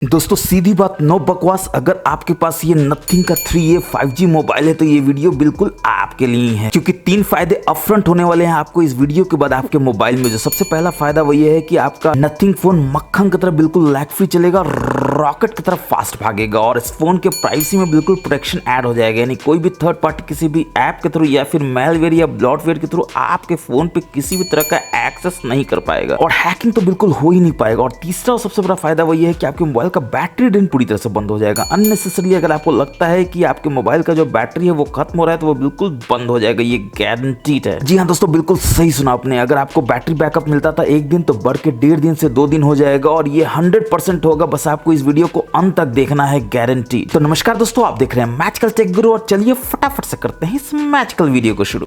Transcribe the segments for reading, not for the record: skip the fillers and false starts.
दोस्तों सीधी बात, नो बकवास। अगर आपके पास ये नथिंग का 3A 5G मोबाइल है तो ये वीडियो बिल्कुल आपके लिए है, क्योंकि 3 फायदे अपफ्रंट होने वाले हैं आपको इस वीडियो के बाद आपके मोबाइल में। जो सबसे पहला फायदा वो ये है कि आपका नथिंग फोन मक्खन की तरह बिल्कुल लैग फ्री चलेगा, रॉकेट की तरह फास्ट भागेगा और इस फोन के प्राइवेसी में बिल्कुल प्रोटेक्शन ऐड हो जाएगा। यानी कोई भी थर्ड पार्टी किसी भी ऐप के थ्रू या फिर मेलवेयर या ब्लॉटवेयर के थ्रू आपके फोन पे किसी भी तरह का एक्सेस नहीं कर पाएगा और हैकिंग तो बिल्कुल हो ही नहीं पाएगा। और तीसरा और सबसे बड़ा फायदा वो ये है कि आपके मोबाइल का बैटरी ड्रेन पूरी तरह से बंद हो जाएगा। अननेसेसरी अगर आपको लगता है कि आपके मोबाइल का जो बैटरी है वो खत्म हो रहा है तो वो बिल्कुल बंद हो जाएगा, ये गारंटीड है। जी हाँ दोस्तों, बिल्कुल सही सुना आपने। अगर आपको बैटरी बैकअप मिलता था 1 दिन तो बढ़ के 1.5 दिन से 2 दिन हो जाएगा और ये 100% होगा। बस आपको इस वीडियो को अंत तक देखना है, गारंटी। तो नमस्कार दोस्तों, आप देख रहे हैं मैजिकल टेक गुरु और चलिए फटाफट से करते हैं इस मैजिकल वीडियो को शुरू।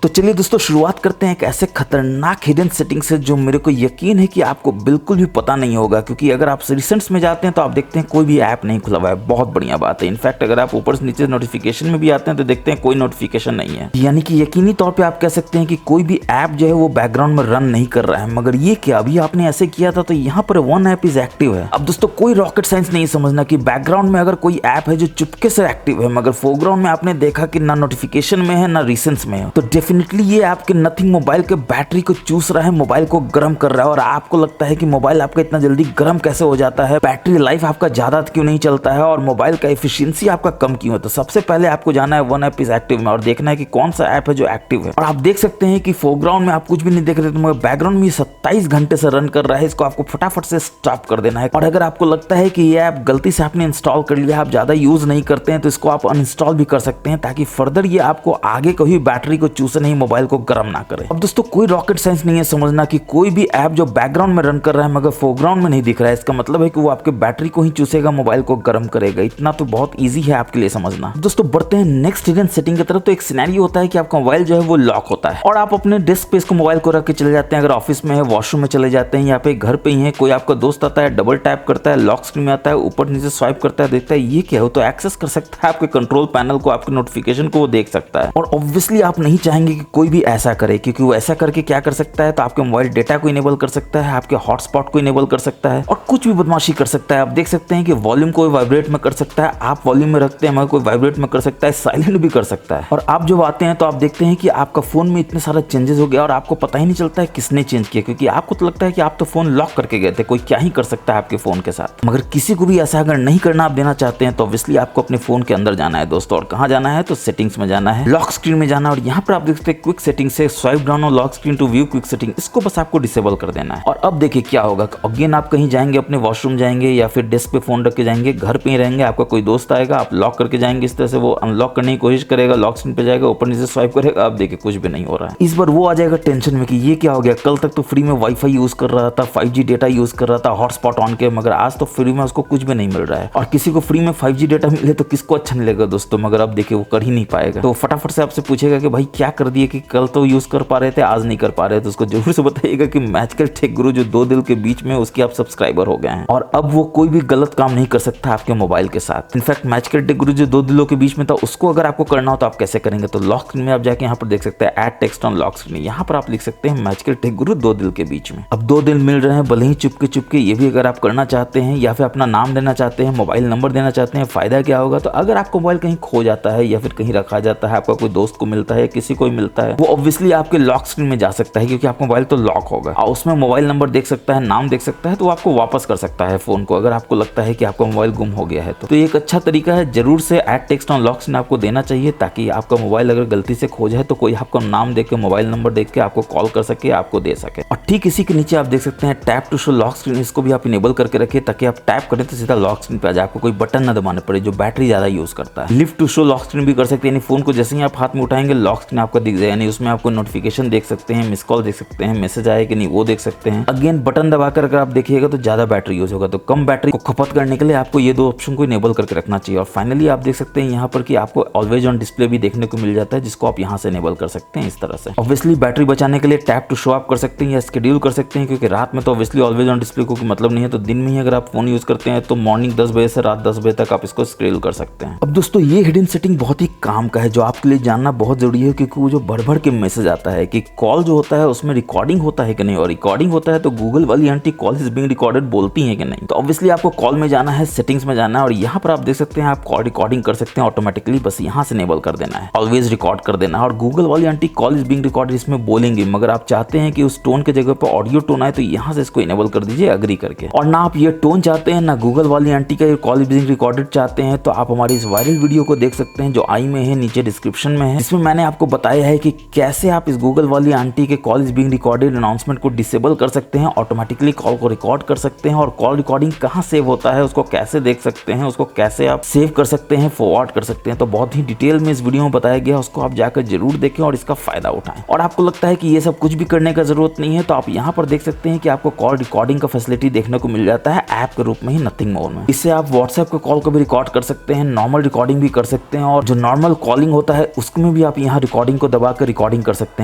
तो चलिए दोस्तों शुरुआत करते हैं एक ऐसे खतरनाक हिडन सेटिंग से जो मेरे को यकीन है कि आपको बिल्कुल भी पता नहीं होगा, क्योंकि अगर आप रिसेंट्स में जाते हैं तो आप देखते हैं कोई भी ऐप नहीं खुला हुआ है। बहुत बढ़िया बात है। इनफैक्ट अगर आप ऊपर से नीचे नोटिफिकेशन में भी आते हैं तो देखते हैं कोई नोटिफिकेशन नहीं है। यानी कि यकीनी तौर पर आप कह सकते हैं कि कोई भी ऐप जो है वो बैकग्राउंड में रन नहीं कर रहा है। मगर ये क्या, अभी आपने ऐसे किया था तो यहाँ पर 1 ऐप इज एक्टिव है। अब दोस्तों कोई रॉकेट साइंस नहीं समझना कि बैकग्राउंड में अगर कोई ऐप है जो चुपके से एक्टिव है मगर फोरग्राउंड में आपने देखा कि ना नोटिफिकेशन में है ना रिसेंट्स में है, तो डेफिनेटली ये आपके नथिंग मोबाइल के बैटरी को चूस रहा है, मोबाइल को गर्म कर रहा है। और आपको लगता है कि मोबाइल आपका इतना जल्दी गर्म कैसे हो जाता है, बैटरी लाइफ आपका ज्यादा क्यों नहीं चलता है और मोबाइल का एफिशिएंसी आपका कम क्यों है। तो सबसे पहले आपको जाना है 1 ऐप इज एक्टिव में और देखना है कि कौन सा ऐप है जो एक्टिव है। और आप देख सकते हैं कि फोरग्राउंड में आप कुछ भी नहीं देख रहे तो मगर बैकग्राउंड में 27 घंटे से रन कर रहा है। इसको आपको फटाफट से स्टॉप कर देना है। और अगर आपको लगता है कि ये ऐप गलती से आपने इंस्टॉल कर लिया, आप ज्यादा यूज नहीं करते हैं, तो इसको आप अनइंस्टॉल भी कर सकते हैं ताकि फर्दर ये आपको आगे कभी बैटरी को चूसे नहीं, मोबाइल को गर्म ना करे। अब दोस्तों कोई रॉकेट साइंस नहीं है समझना कि कोई भी ऐप जो बैकग्राउंड में रन कर रहा है मगर फोरग्राउंड में नहीं दिख रहा है, इसका मतलब है कि वो आपके बैटरी को ही चूसेगा, मोबाइल को गर्म करेगा। इतना तो बहुत इजी है आपके लिए समझना। दोस्तों बढ़ते हैं नेक्स्ट हिडन सेटिंग की तरफ। तो एक सिनेरियो होता है कि आपका मोबाइल जो है वो लॉक होता है और आप अपने डेस्क पे इसको मोबाइल को रख के चले जाते हैं। अगर ऑफिस में है, वॉशरूम में चले जाते हैं, यहाँ पे घर पे ही है, कोई आपका दोस्त आता है, डबल टैप करता है, लॉक स्क्रीन में आता है, ऊपर नीचे स्वाइप करता है, देखता है ये क्या हो तो एक्सेस कर सकता है आपके कंट्रोल पैनल को, आपके नोटिफिकेशन को वो देख सकता है। और ऑब्वियसली आप नहीं चाहेंगे कि कोई भी ऐसा करे, क्योंकि वो ऐसा करके क्या कर सकता है तो आपके मोबाइल डेटा को इनेबल कर सकता है, आपके हॉटस्पॉट को इनेबल कर सकता है और कुछ भी बदमाशी कर सकता है। आप देख सकते हैं कि वॉल्यूम को वाइब्रेट में कर सकता है, आप वॉल्यूम में रखते हैं मगर कोई वाइब्रेट में कर सकता है, साइलेंट भी कर सकता है। और आप जब आते हैं तो आप देखते हैं कि आपका फोन में इतने सारा चेंजेस हो गया और आपको पता ही नहीं चलता है किसने चेंज किया, क्योंकि आपको तो लगता है कि आप तो फोन लॉक करके गए थे, कोई क्या ही कर सकता है आपके फोन के साथ। मगर किसी को भी ऐसा अगर नहीं करना आप देना चाहते हैं तो ऑब्वियसली आपको अपने फोन के अंदर जाना है दोस्तों। और कहां जाना है तो सेटिंग्स में जाना है, लॉक स्क्रीन में जाना है और यहाँ पर आप देख सकते हैं क्विक सेटिंग से स्वाइप डाउन और lock screen to view quick setting, इसको बस आपको डिसेबल कर देना है। और अब देखिए क्या होगा। अगेन आप कहीं जाएंगे, अपने वॉशरूम जाएंगे या फिर डेस्क पे फोन रख के जाएंगे, घर पे ही रहेंगे, आपका कोई दोस्त आएगा, आप लॉक करके जाएंगे, इस तरह से वो अनलॉक करने की कोशिश करेगा, लॉक स्क्रीन पे जाएगा, ऊपर नीचे स्वाइप करेगा, अब देखिए कुछ भी नहीं हो रहा है। इस बार वो आ जाएगा टेंशन में कि ये क्या हो गया, कल तक तो फ्री में वाईफाई यूज कर रहा था, 5G डेटा यूज कर रहा था हॉटस्पॉट ऑन के, मगर आज तो फ्री में उसको कुछ भी नहीं मिल रहा है। और किसी को फ्री में 5G डेटा मिले तो किसको अच्छा नहीं लगेगा दोस्तों, मगर अब देखिए वो कर ही नहीं पाएगा। तो फटाफट से आपसे पूछेगा कि भाई क्या कर दिए कि कल तो यूज कर पा रहे थे आज नहीं कर पा रहे, तो उसको जरूर से बताइएगा कि मैजिकल टेक गुरु जो 2 दिल के बीच में उसके आप सब्सक्राइबर हो गए हैं और अब वो कोई भी गलत काम नहीं कर सकता आपके मोबाइल के साथ। इनफैक्ट मैजिकल टेक गुरु जो 2 दिलों के बीच में था उसको अगर आपको करना हो तो आप कैसे करेंगे, तो लॉक स्क्रीन में आप जाके यहाँ पर देख सकते हैं add text on lock screen, यहाँ पर आप लिख सकते हैं मैजिकल टेक गुरु 2 दिल के बीच में। अब 2 दिल मिल रहे हैं भले ही चुपके चुपके, ये भी अगर आप करना चाहते हैं या फिर अपना नाम देना चाहते हैं, मोबाइल नंबर देना चाहते हैं, फायदा क्या होगा तो अगर आपका मोबाइल कहीं खो जाता है या फिर कहीं रखा जाता है, आपका कोई दोस्त को मिलता है, किसी को मिलता है, वो ऑब्वियसली आपके लॉक स्क्रीन में जा सकता है क्योंकि आपका मोबाइल तो लॉक होगा और उसमें मोबाइल नंबर देख सकता है, नाम देख सकता है, तो आपको वापस कर सकता है फोन को अगर आपको लगता है कि आपका मोबाइल गुम हो गया है। तो ये एक अच्छा तरीका है, जरूर से add text on lock screen आपको देना चाहिए ताकि आपका मोबाइल अगर गलती से खो जाए तो कोई आपको नाम देख के, मोबाइल नंबर देख के आपको कॉल कर सके, आपको दे सके। और ठीक इसी के नीचे आप देख सकते हैं tap to show lock screen, इसको भी आप इनेबल करके रखिए ताकि आप टैप करें तो सीधा लॉक स्क्रीन पे आ जाए, आपको कोई बटन ना दबाने पड़े जो बैटरी ज्यादा यूज करता है। Lift to show lock screen भी कर सकते हैं, यानी फोन को जैसे ही आप हाथ में उठाएंगे लॉक स्क्रीन आपको दिख जाए, यानी उसमें आपको नोटिफिकेशन देख सकते हैं, मिस कॉल देख सकते हैं, मैसेज आए कि नहीं वो देख सकते हैं। अगेन बटन दबाकर अगर आप देखिएगा तो ज्यादा बैटरी यूज होगा, तो कम बैटरी को खपत करने के लिए आपको ये 2 ऑप्शन को इनेबल करके रखना चाहिए। और फाइनली आप देख सकते हैं यहाँ पर कि आपको ऑलवेज ऑन डिस्प्ले भी देखने को मिल जाता है, जिसको आप यहाँ से इनेबल कर सकते हैं इस तरह से। ऑब्वियसली बैटरी बचाने के लिए टैप टू शो आप कर सकते हैं या शेड्यूल कर सकते हैं, क्योंकि रात में तो ऑब्वियसली ऑलवेज ऑन डिस्प्ले को मतलब नहीं है, तो दिन में ही अगर आप फोन यूज करते हैं तो मॉर्निंग 10 बजे से रात 10 बजे तक आप इसको शेड्यूल कर सकते हैं। अब दोस्तों ये हिडन सेटिंग बहुत ही काम का है जो आपके लिए जानना बहुत जरूरी है, क्योंकि वो जो भर भर के मैसेज आता है कि कॉल जो होता है उसमें रिकॉर्डिंग होता है कि नहीं, और रिकॉर्डिंग होता है तो गूगल वाली aunty call is being recorded बोलती है कि नहीं। तो ऑब्वियसली आपको कॉल में जाना है, सेटिंग्स में जाना है, और यहाँ पर आप देख सकते हैं आप कॉल रिकॉर्डिंग कर सकते हैं ऑटोमेटिकली, बस यहाँ से इनेबल कर देना है, ऑलवेज रिकॉर्ड कर देना है। और गूगल वाली aunty call is being recorded इसमें बोलेंगे, मगर आप चाहते हैं कि उस टोन के जगह पर ऑडियो टोन आए तो यहाँ से इसको इनेबल कर दीजिए अग्री करके। और ना आप ये टोन चाहते हैं ना गूगल वाली आंटी का कॉल इज बीइंग रिकॉर्डेड चाहते हैं, तो आप हमारी इस वायरल वीडियो को देख सकते हैं जो आई में है, नीचे डिस्क्रिप्शन में है, जिसमें मैंने आपको बताया है कि कैसे आप इस गूगल वाली आंटी के call is being recorded announcement को डिसेबल कर सकते हैं, ऑटोमेटिकली कॉल को रिकॉर्ड कर सकते हैं, और कॉल रिकॉर्डिंग कहाँ सेव होता है, उसको कैसे देख सकते हैं, उसको कैसे आप सेव कर सकते हैं, फॉरवर्ड कर सकते हैं। तो बहुत ही डिटेल में इस वीडियो में बताया गया, उसको आप जाकर जरूर देखें और इसका फायदा उठाएं। और आपको लगता है कि ये सब कुछ भी करने का जरूरत नहीं है, तो आप यहाँ पर देख सकते हैं कि आपको कॉल रिकॉर्डिंग का फैसिलिटी देखने को मिल जाता है ऐप के रूप में ही, नथिंग मोर में। इससे आप व्हाट्सएप के कॉल को भी रिकॉर्ड कर सकते हैं, नॉर्मल रिकॉर्डिंग भी कर सकते हैं, और जो नॉर्मल कॉलिंग होता है उसमें भी आप यहाँ रिकॉर्डिंग को दबाकर रिकॉर्डिंग कर सकते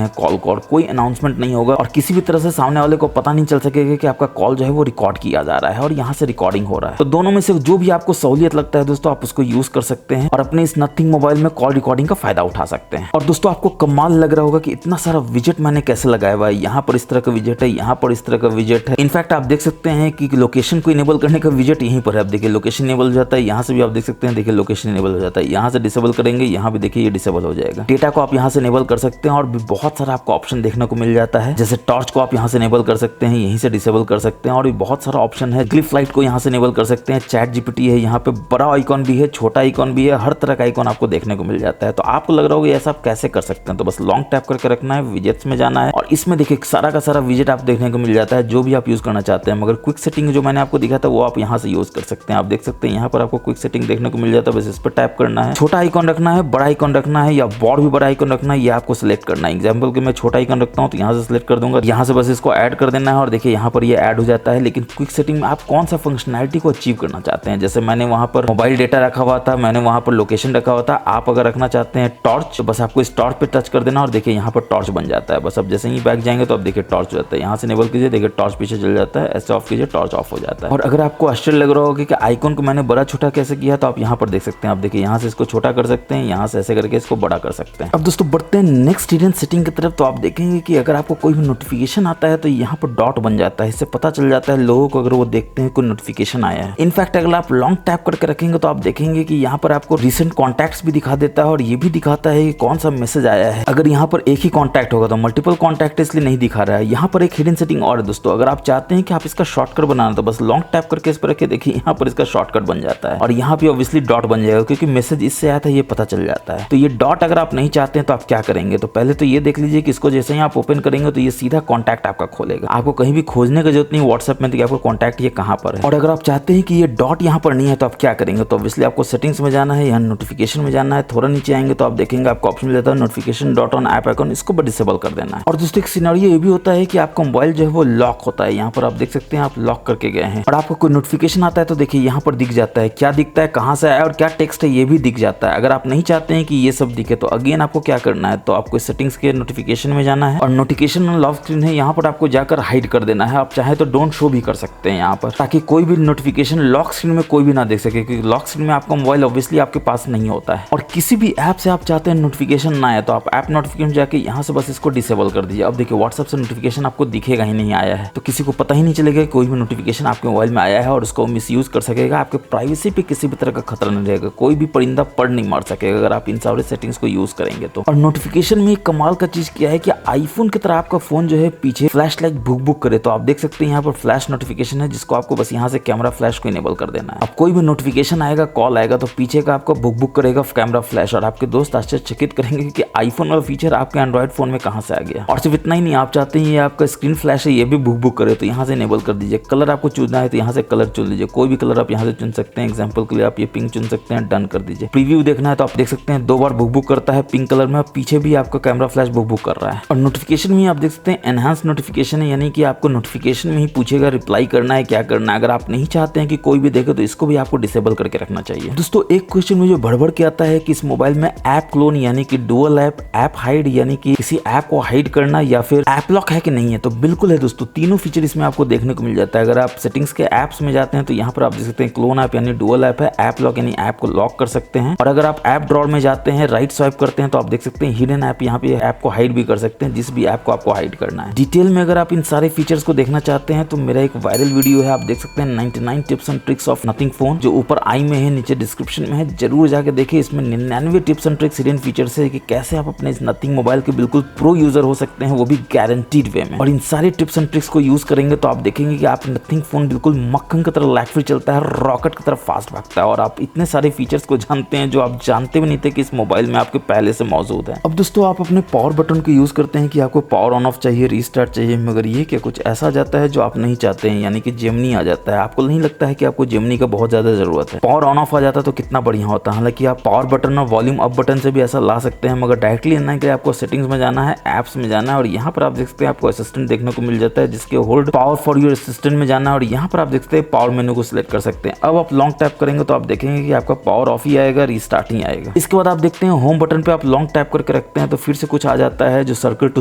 हैं कॉल को, और कोई अनाउंसमेंट नहीं होगा और किसी भी तरह से सामने वाले को पता नहीं चल सकेगा कि आपका कॉल जो है वो रिकॉर्ड किया जा रहा है और यहाँ से रिकॉर्डिंग हो रहा है। तो दोनों में से जो भी आपको सहूलियत लगता है दोस्तों, आप उसको यूज कर सकते हैं और अपने इस नथिंग मोबाइल में कॉल रिकॉर्डिंग का फायदा उठा सकते हैं। और दोस्तों आपको कमाल लग रहा होगा कि इतना सारा विजेट मैंने कैसे लगाया हुआ है, यहाँ पर इस तरह का विजेट है, यहाँ पर इस तरह का विजेट है। इनफैक्ट आप देख सकते हैं कि लोकेशन को इनेबल करने का विजेट यहीं पर है। आप देखिए लोकेशन इनेबल हो जाता है, यहाँ से भी आप देख सकते हैं, देखिए लोकेशन इनेबल हो जाता है। यहाँ से डिसेबल करेंगे, यहाँ भी देखिए ये डिसेबल हो जाएगा। डेटा को आप यहाँ से इनेबल कर सकते हैं और भी बहुत सारा आपको ऑप्शन देखने को मिल जाता है, जैसे टॉर्च को आप यहाँ से इनेबल कर सकते हैं, यहीं से डिसेबल कर सकते हैं, और भी बहुत सारा ऑप्शन है। क्लिप लाइट को यहाँ से इनेबल कर सकते हैं, चैट जीपीटी है, यहाँ पे बड़ा आइकॉन भी है, छोटा आइकॉन भी है, हर तरह का आइकॉन आपको देखने को मिल जाता है। तो आपको लग रहा होगा ऐसा आप कैसे कर सकते हैं, तो बस लॉन्ग टैप करके रखना है, विजेट्स में जाना है, और इसमें देखिए सारा का सारा विजेट आप देखने को मिल जाता है जो भी आप यूज करना चाहते हैं। मगर क्विक सेटिंग जो मैंने आपको दिखा था वो आप यहाँ से यूज कर सकते हैं। आप देख सकते हैं यहाँ पर आपको क्विक सेटिंग देखने को मिल जाता है, बस इस पर टैप करना है, छोटा आइकॉन रखना है, बड़ा आइकॉन रखना है, या और भी बड़ा आइकॉन रखना है, ये आपको सिलेक्ट करना है। एग्जाम्पल के मैं छोटा आइकॉन रखता हूँ तो यहाँ से सिलेक्ट कर दूंगा, यहाँ से बस इसको ऐड कर देना है, और देखिए यहाँ पर ये ऐड हो जाता है। लेकिन क्विक सेटिंग में आप कौन सा फंक्शनैलिटी को अचीव करना चाहते हैं, जैसे मैंने वहाँ पर मोबाइल डेटा रखा हुआ था, मैंने वहाँ पर लोकेशन रखा हुआ था, आप अगर रखना चाहते हैं टॉर्च, बस आपको इस टॉर्च पे टच कर देना और देखिए यहाँ पर टॉर्च बन जाता है। बस अब जैसे ही बैक जाएंगे तो अब देखिए टॉर्च हो जाता है, यहाँ से इनेबल कीजिए, देखिए टॉर्च पीछे चल जाता है, ऐसे ऑफ कीजिए टॉर्च ऑफ हो जाता है। और अगर आपको आश्चर्य लग रहा होगा कि आइकॉन को मैंने बड़ा छोटा कैसे किया, तो आप यहाँ पर देख सकते हैं, आप देखिए यहाँ से इसको छोटा कर सकते हैं, यहाँ से ऐसे करके इसको बड़ा कर सकते हैं। अब दोस्तों बढ़ते हैं नेक्स्ट हिडन सेटिंग की तरफ, तो आप देखेंगे कि अगर आपको कोई भी नोटिफिकेशन आता है तो यहाँ पर डॉट बन जाता है, इससे पता चल जाता है लोगों को अगर वो देखते हैं कोई नोटिफिकेशन आया है। इनफैक्ट अगर आप लॉन्ग टैप करके रखेंगे तो आप देखेंगे कि यहाँ पर आपको रिसेंट कॉन्टैक्ट्स भी दिखा देता है और ये भी दिखाता है कि कौन सा मैसेज आया है। अगर यहाँ पर एक ही कॉन्टैक्ट होगा तो मल्टीपल कॉन्टैक्ट इसलिए नहीं दिखा रहा है। यहाँ पर एक हिडन सेटिंग और है दोस्तों, अगर आप चाहते हैं कि आप इसका शॉर्टकट बनाना तो बस लॉन्ग टैप करके इस पर रखिए, देखिए यहाँ पर इसका शॉर्टकट बन जाता है और यहाँ पे ऑब्वियसली डॉट बन जाएगा क्योंकि मैसेज इससे आया था ये पता चल जाता है। तो ये डॉट अगर आप नहीं चाहते हैं तो आप क्या करेंगे, तो पहले तो ये देख लीजिए कि इसको जैसे ही आप ओपन करेंगे तो ये सीधा कॉन्टैक्ट आपका खोलेगा, आपको कहीं भी खोजने की जरूरत नहीं व्हाट्सएप में कि आपको कॉन्टैक्ट ये कहाँ पर है। और अगर आप चाहते हैं कि ये डॉट यहाँ पर नहीं है तो आप क्या करेंगे, तो ऑब्वियसली आपको सेटिंग्स में जाना है, यहाँ नोटिफिकेशन में जाना है, थोड़ा नीचे आएंगे तो आप देखेंगे आपको ऑप्शन मिल जाता है notification dot on app icon, इसको डिसेबल कर देना है। और दोस्तों एक सिनेरियो ये भी होता है कि आपका मोबाइल जो है वो लॉक होता है, यहाँ पर आप देख सकते हैं आप लॉक करके गए हैं और आपको कोई नोटिफिकेशन आता है तो देखिए यहाँ पर दिख जाता है, क्या दिखता है, कहाँ से आया और क्या टेक्स्ट है ये भी दिख जाता है। अगर आप नहीं चाहते हैं कि ये सब दिखे तो अगेन आपको क्या करना है, तो आपको सेटिंग्स के नोटिफिकेशन में जाना है और नोटिफिकेशन लॉक स्क्रीन है, यहाँ पर आपको जाकर हाइड कर देना है। आप चाहे तो डोंट शो भी कर सकते हैं यहाँ पर, ताकि कोई भी नोटिफिकेशन लॉक स्क्रीन में कोई भी ना देख सके, क्योंकि लॉक स्क्रीन में आपका मोबाइल ऑब्वियसली आपके पास नहीं होता है। और किसी भी ऐप से आप चाहते हैं नोटिफिकेशन ना आए तो आप ऐप नोटिफिकेशन जाके यहाँ से बस इसको डिसेबल कर दीजिए। अब देखिए व्हाट्सएप से नोटिफिकेशन आपको दिखेगा ही नहीं आया है, तो किसी को पता ही नहीं चलेगा कोई भी नोटिफिकेशन आपके मोबाइल में आया है और उसको मिसयूज कर सकेगा। आपके प्राइवेसी पे किसी भी तरह का खतरा नहीं रहेगा, कोई भी परिंदा पढ़ नहीं मार सकेगा अगर आप इन सारे सेटिंग्स को यूज करेंगे तो। और नोटिफिकेशन में एक कमाल का चीज क्या है कि आईफोन की तरह आपका फोन जो है पीछे फ्लैश लाइट बुक बुक करे, तो आप देख सकते हैं यहाँ पर फ्लैश नोटिफिकेशन है जिसको आपको बस यहाँ से कैमरा फ्लैश को इनेबल कर देना है। अब कोई भी नोटिफिकेशन आएगा, कॉल आएगा तो पीछे का आपका बुक बुक करेगा कैमरा फ्लैश और आपके दोस्त आश्चर्यचकित करेंगे कि आईफोन वाला फीचर आपके एंड्रॉइड फोन में कहां से आ गया। और सिर्फ इतना ही नहीं, आप चाहते हैं ये आपका स्क्रीन फ्लैश है ये भी बुक बुक करे तो यहाँ से इनेबल कर दीजिए। कलर आपको चुनना है तो यहाँ से कलर चुन लीजिए, कोई भी कलर आप यहाँ से चुन सकते हैं। एग्जांपल के लिए आप ये पिंक चुन सकते हैं, डन कर दीजिए। प्रीव्यू देखना है तो आप देख सकते हैं 2 बार बुक बुक करता है पिंक कलर में, पीछे भी आपका कैमरा फ्लैश बुक बुक कर रहा है। और नोटिफिकेशन में आप देख सकते हैं एनहांस नोटिफिकेशन है, यानी कि आपको नोटिफिकेशन में ही पूछेगा रिप्लाई करना है क्या करना है। अगर आप नहीं चाहते हैं कि कोई भी देखे तो इसको भी आपको डिसेबल करके रखना चाहिए। दोस्तों एक क्वेश्चन मुझे भड़बड़ के आता है कि इस मोबाइल में ऐप क्लोन यानी कि डुअल ऐप हाइड यानी कि किसी ऐप को हाइड करना या फिर ऐप लॉक है कि नहीं है, तो बिल्कुल है दोस्तों, तीनों फीचर इसमें आपको देखने को मिल जाता है। अगर आप सेटिंग्स के ऐप्स में जाते हैं तो यहाँ पर आप देख सकते हैं क्लोन ऐप यानी डुअल ऐप है, ऐप लॉक यानी ऐप को लॉक कर सकते हैं। और अगर आप ऐप ड्रॉअर में जाते हैं राइट स्वाइप करते हैं तो आप देख सकते हैं हिडन ऐप यहाँ पे ऐप को हाइड भी कर सकते हैं, जिस भी ऐप को आपको हाइड करना है। डिटेल में अगर आप इन सारे फीचर्स को देखना चाहते हैं तो मेरा एक वायरल वीडियो है, आप देख सकते हैं 99 tips and tricks of nothing phone, जो ऊपर आई में है, नीचे डिस्क्रिप्शन में है, जरूर जाके देखिए। इसमें 99 tips and tricks hidden features है कि कैसे आप अपने इस नथिंग मोबाइल के बिल्कुल प्रो यूजर हो सकते हैं, वो भी गारंटीड वे में। और इन सारे टिप्स एंड ट्रिक्स को यूज करेंगे तो आप देखेंगे कि आप नथिंग फोन बिल्कुल मक्खन की तरह लैग फ्री चलता है, रॉकेट की तरह फास्ट भागता है, और आप इतने सारे फीचर्स को जानते हैं जो आप जानते भी नहीं थे कि इस मोबाइल में आपके पहले से मौजूद है। अब दोस्तों आप अपने पावर बटन को यूज करते हैं कि आपको पावर ऑन ऑफ चाहिए, रीस्टार्ट चाहिए, मगर ये क्या कुछ ऐसा जाता है जो आप नहीं चाहते हैं, यानी कि जेमिनी आ जाता है। आपको नहीं लगता है कि आपको जेमिनी का बहुत ज्यादा जरूरत है। पावर ऑन ऑफ आ जाता तो कितना बढ़िया होता। हालांकि आप पावर बटन और वॉल्यूम अप बटन से भी ऐसा ला सकते हैं, मगर डायरेक्टली आने के लिए आपको सेटिंग्स में जाना है, एप्स में जाना है, और यहाँ पर आप देख सकते हैं आपको असिस्टेंट देखने को मिल जाता है, जिसके hold power for your assistant में जाना है, और यहाँ पर आप देखते हैं पावर मेनू को सिलेक्ट कर सकते हैं। अब आप लॉन्ग टैप करेंगे तो आप देखेंगे कि आपका पावर ऑफ ही आएगा, रीस्टार्ट ही आएगा। इसके बाद आप देखते हैं होम बटन पे आप लॉन्ग टैप करके रखते हैं तो फिर से कुछ आ जाता है जो सर्कल टू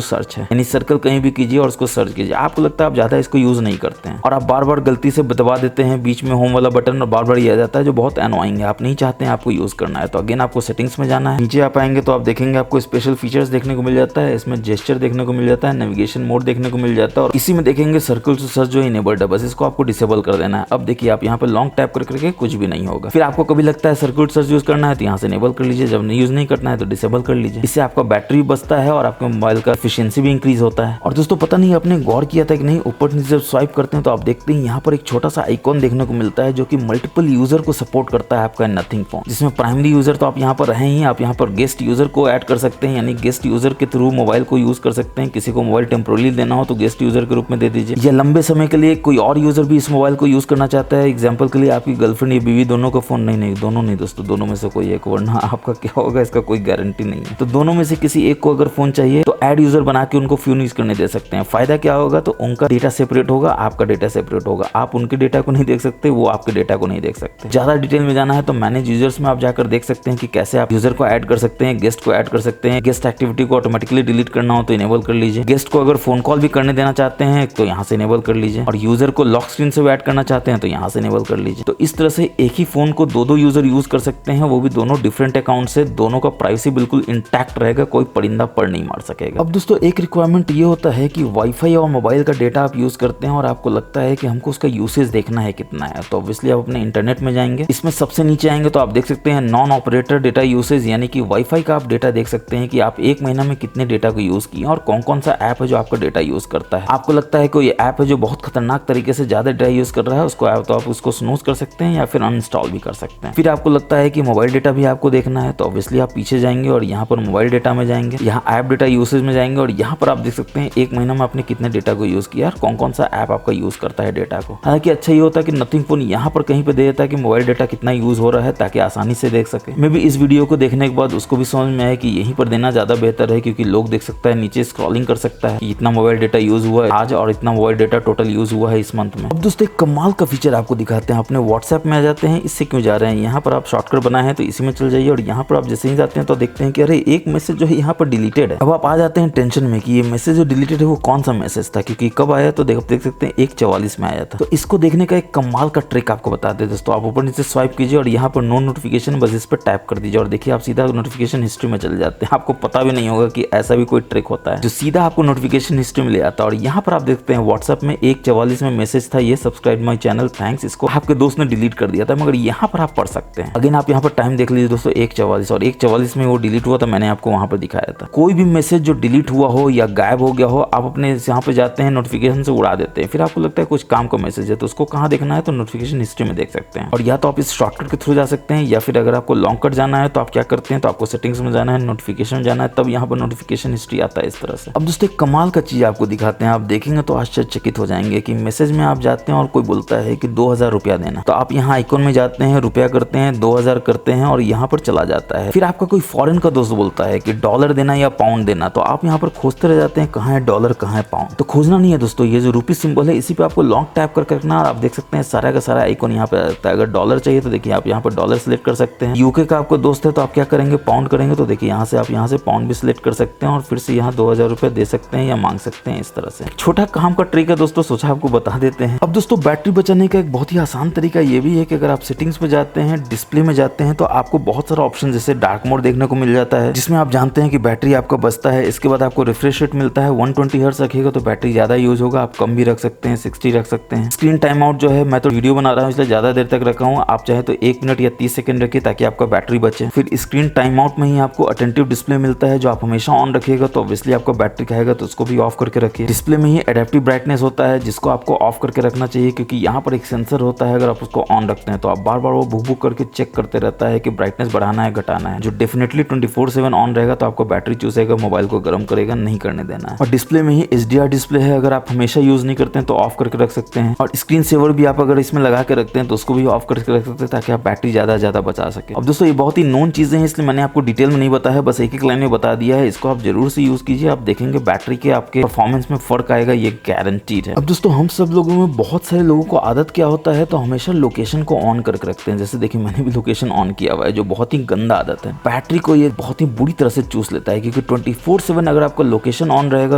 सर्च है, यानी सर्कल कहीं भी कीजिए और उसको सर्च कीजिए। आपको लगता है आप ज्यादा इसको यूज नहीं करते हैं और आप बार बार गलती से दबा देते हैं बीच में होम वाला बटन और बार बार ये आ जाता है, जो बहुत एनोइंग है। आप नहीं चाहते हैं आपको यूज करना है तो अगेन आपको सेटिंग्स में जाना है। नीचे आप आएंगे तो आप देखेंगे आपको स्पेशल फीचर्स देखने को मिल जाता है, इसमें जेस्चर देखने को मिल जाता है, नेविगेशन मोड देखने को मिल जाता है, और इसी में देखेंगे सर्कल टू सर्च जो इनेबल्ड है, बस इसको आपको डिसेबल कर देना है। अब देखिए आप यहाँ पे लॉन्ग टैप करके कुछ भी नहीं होगा। फिर आपको कभी लगता है सर्कल टू सर्च यूज करना है तो यहाँ से इनेबल कर लीजिए, जब यूज नहीं करना है तो डिसेबल कर लीजिए। इससे आपका बैटरी बचता है और आपके मोबाइल का एफिशिएंसी भी इंक्रीज होता है। और दोस्तों पता नहीं आपने गौर किया था कि नहीं, ऊपर नीचे जब स्वाइप करते हैं तो आप देखते हैं यहाँ पर एक छोटा सा आइकॉन देखने को मिलता है जो कि मल्टीपल यूजर को सपोर्ट करता है आपका नथिंग फोन, जिसमें प्राइमरी यूजर तो आप यहाँ पर रहे ही, आप यहाँ पर गेस्ट यूजर को ऐड कर सकते हैं, यानी गेस्ट यूजर के थ्रू मोबाइल को यूज कर सकते हैं। किसी को मोबाइल टेम्पोरली देना हो तो गेस्ट यूजर के रूप में दे दीजिए, या लंबे समय के लिए कोई और यूजर भी इस मोबाइल को यूज करना चाहता है, एग्जाम्पल के लिए आपकी गर्लफ्रेंड या बीवी दोनों का फोन, नहीं दोनों नहीं दोस्तों, दोनों में से कोई एक, वरना आपका क्या होगा इसका कोई गारंटी नहीं है। तो दोनों में से किसी एक को अगर फोन चाहिए तो ऐड यूजर बना के उनको फोन यूज करने दे सकते हैं। फायदा क्या होगा, तो उनका डेटा सेपरेट होगा, आपका डेटा सेपरेट होगा, आप उनके डेटा को नहीं देख सकते, वो आपके डेटा को नहीं देख सकते। ज्यादा डिटेल में जाना है तो मैनेज यूजर्स में आप जाकर देख सकते हैं कि कैसे आप यूजर को ऐड कर सकते हैं, गेस्ट को ऐड कर सकते हैं। गेस्ट एक्टिविटी को ऑटोमेटिकली डिलीट करना हो तो इनेबल कर लीजिए, गेस्ट को अगर फोन कॉल भी करने देना चाहते हैं तो यहाँ से इनेबल कर लीजिए, और यूजर को लॉक स्क्रीन से ऐड करना चाहते हैं तो यहाँ से इनेबल कर लीजिए। तो इस तरह से एक ही फोन को दो यूजर यूज कर सकते हैं, वो भी दोनों डिफरेंट अकाउंट से। दोनों का प्राइवेसी बिल्कुल इंटैक्ट रहेगा, कोई परिंदा पर नहीं मार सकेगा। अब दोस्तों एक रिक्वायरमेंट ये होता है कि वाईफाई और मोबाइल का डेटा आप यूज करते हैं और आपको लगता है कि हमको उसका यूसेज देखना है कितना है, तो ऑब्वियसली आप अपने इंटरनेट में जाएंगे। इसमें सबसे नीचे आएंगे तो आप देख सकते हैं नॉन ऑपरेटर डेटा यूसेज, यानी कि वाईफाई का आप डेटा देख सकते हैं कि आप एक महीना में कितने डेटा को यूज किए और कौन कौन सा ऐप है जो आपका डेटा यूज करता है। आपको लगता है कोई ऐप है जो बहुत खतरनाक तरीके से ज्यादा डेटा यूज कर रहा है, उसको तो आप उसको स्नूज कर सकते हैं या फिर अनइंस्टॉल भी कर सकते हैं। फिर आपको लगता है कि मोबाइल डेटा भी आपको देखना है तो ऑब्वियसली आप पीछे जाएंगे और यहाँ पर मोबाइल डेटा में जाएंगे, यहाँ ऐप डेटा यूसेज में जाएंगे, और यहाँ पर आप देख सकते हैं एक महीना में आपने कितने डेटा को यूज किया और कौन कौन सा ऐप आपका यूज करता है डेटा को। हालांकि अच्छा ये होता है कि नथिंग फोन यहाँ पर कहीं पे दे देता है कि मोबाइल डेटा कितना यूज हो रहा है, ताकि आसानी से देख सके। मे भी इस वीडियो को देखने के बाद उसको भी समझ में आए कि यहीं पर देना ज्यादा बेहतर है, क्योंकि लोग देख सकता है, नीचे स्क्रॉलिंग कर सकता है कि इतना मोबाइल डेटा यूज हुआ है आज और इतना मोबाइल डेटा टोटल यूज हुआ है इस मंथ में। अब दोस्तों एक कमाल का फीचर आपको दिखाते हैं, अपने व्हाट्सएप में आ जाते हैं। इससे क्यों जा रहे हैं, यहाँ पर आप शॉर्टकट बना है तो इसी में चल जाइए, और यहाँ पर आप जैसे ही जाते हैं तो देखते हैं कि अरे एक मैसेज जो है यहाँ पर डिलीटेड है। अब आप आ जाते हैं टेंशन में कि ये मैसेज जो डिलीटेड है वो कौन सा मैसेज था, क्योंकि कब आया तो देख सकते हैं 1:44 में आया था। तो इसको देखने का एक कमाल का ट्रिक आपको बताते हैं दोस्तों। आप ऊपर नीचे स्वाइप कीजिए और यहाँ पर नो नोटिफिकेशन, बस इस पर टैप कर दीजिए और देखिए आप सीधा नोटिफिकेशन हिस्ट्री में चले जाते हैं। आपको पता भी नहीं होगा कि ऐसा भी कोई ट्रिक होता है जो सीधा आपको नोटिफिकेशन हिस्ट्री में ले आता है। और यहाँ पर आप देखते हैं व्हाट्सएप में 1:44 में मैसेज था, ये सब्सक्राइब माई चैनल थैंक्स, इसको आपके दोस्त ने डिलीट कर दिया था, मगर यहाँ पर आप पढ़ सकते हैं। अगेन आप यहाँ पर टाइम देख लीजिए दोस्तों 1:44, और 1:44 में वो डिलीट हुआ था, मैंने आपको वहां पर दिखाया था। कोई भी मैसेज जो डिलीट हुआ हो या गायब हो गया हो, आप अपने यहाँ पे जाते हैं नोटिफिकेशन से उड़ा देते हैं। फिर आपको लगता है कुछ काम का मैसेज है तो उसको कहाँ देखना है, तो नोटिफिकेशन हिस्ट्री में देख सकते हैं। और या तो आप इस शॉर्टकट के थ्रू जा सकते हैं, या फिर अगर आपको लॉन्ग कट जाना है तो आप क्या करते हैं, तो आपको सेटिंग्स में जाना है, नोटिफिकेशन में जाना है, तब यहाँ पर नोटिफिकेशन हिस्ट्री आता है इस तरह से। अब दोस्तों एक कमाल का चीज आपको दिखाते हैं, आप देखेंगे तो आश्चर्यचकित हो जाएंगे कि मैसेज में आप जाते हैं और कोई बोलता है कि 2000 रुपया देना, तो आप यहाँ आइकॉन में जाते हैं, रुपया करते हैं, 2000 करते हैं और यहाँ पर चला जाता है। फिर आपका कोई फॉरेन का दोस्त बोलता है कि डॉलर देना या पाउंड देना, तो आप यहाँ पर खोजते रह जाते हैं कहाँ है डॉलर कहाँ है पाउंड। तो खोजना नहीं है दोस्तों, ये जो रुपी सिंबल है इसी पे आपको लॉन्ग टैप करके रखना, और आप देख सकते हैं सारा का सारा आइकॉन यहाँ पे आ जाता है। अगर डॉलर चाहिए तो देखिए आप यहाँ पर डॉलर सिलेक्ट कर सकते हैं। यूके का आपको दोस्त है तो आप क्या करेंगे, पाउंड करेंगे, तो देखिए यहाँ से आप यहाँ से पाउंड भी सिलेक्ट कर सकते हैं और फिर से यहाँ 2000 रुपये दे सकते हैं या मांग सकते हैं इस तरह से। छोटा काम का ट्रिक है दोस्तों, सोचा आपको बता देते हैं। अब दोस्तों बैटरी बचाने का एक बहुत ही आसान तरीका ये भी है कि अगर आप सेटिंग्स में जाते हैं, डिस्प्ले में जाते हैं, तो आपको बहुत सारा ऑप्शन जैसे डार्क मोड देखने को मिल जाता है, जिसमें आप जानते हैं कि बैटरी आपका बचता है। इसके बाद आपको रिफ्रेश रेट मिलता है 120 हर्ट्ज रखिएगा तो बैटरी ज़्यादा यूज होगा, आप कम भी रख सकते हैं, 60 रख सकते हैं। स्क्रीन टाइम आउट जो है, मैं तो वीडियो बना रहा हूँ इसलिए ज़्यादा देर तक रखा हूँ, आप चाहे तो 1 मिनट या 30 सेकंड रखिए ताकि आपका बैटरी बचे। फिर स्क्रीन टाइम आउट में ही आपको अटेंटिव डिस्प्ले मिलता है जो आप हमेशा ऑन रखिएगा तो ऑब्वियसली आपका बैटरी खाएगा, तो उसको भी ऑफ करके रखिए। डिस्प्ले में ही एडेप्टिव ब्राइटनेस होता है जिसको आपको ऑफ करके रखना चाहिए क्योंकि यहाँ पर एक सेंसर होता है, अगर आप उसको ऑन रखते हैं तो आप बार बार वो भुक भुक करके चेक करते रहता है कि ब्राइटनेस बढ़ाना है घटाना है, जो डेफिनेटली 24/7 ऑन रहेगा तो आपको बैटरी चूसेगा, मोबाइल को गर्म करेगा, नहीं करने देना है। और डिस्प्ले में ही HDR डिस्प्ले है, अगर आप हमेशा यूज नहीं करते हैं तो ऑफ करके रख सकते हैं। और स्क्रीन सेवर भी आप अगर इसमें लगा के रखते हैं तो उसको भी ऑफ करके रख सकते हैं ताकि आप बैटरी ज्यादा बचा सके। अब दोस्तों ये बहुत ही नोन चीजें हैं इसलिए मैंने आपको डिटेल में नहीं बताया, बस एक लाइन में बता दिया है। इसको आप जरूर से यूज कीजिए, आप देखेंगे बैटरी के आपके परफॉर्मेंस में फर्क आएगा, ये गारंटीड है। अब दोस्तों हम सब लोगों में बहुत सारे लोगों को आदत क्या होता है तो हमेशा लोकेशन को ऑन करके रखते हैं। जैसे देखिए मैंने भी लोकेशन ऑन किया हुआ है जो बहुत ही गंदा आदत है। बैटरी को ये बहुत ही बुरी तरह से चूस लेता है क्योंकि 24/7 अगर आपका लोकेशन ऑन रहेगा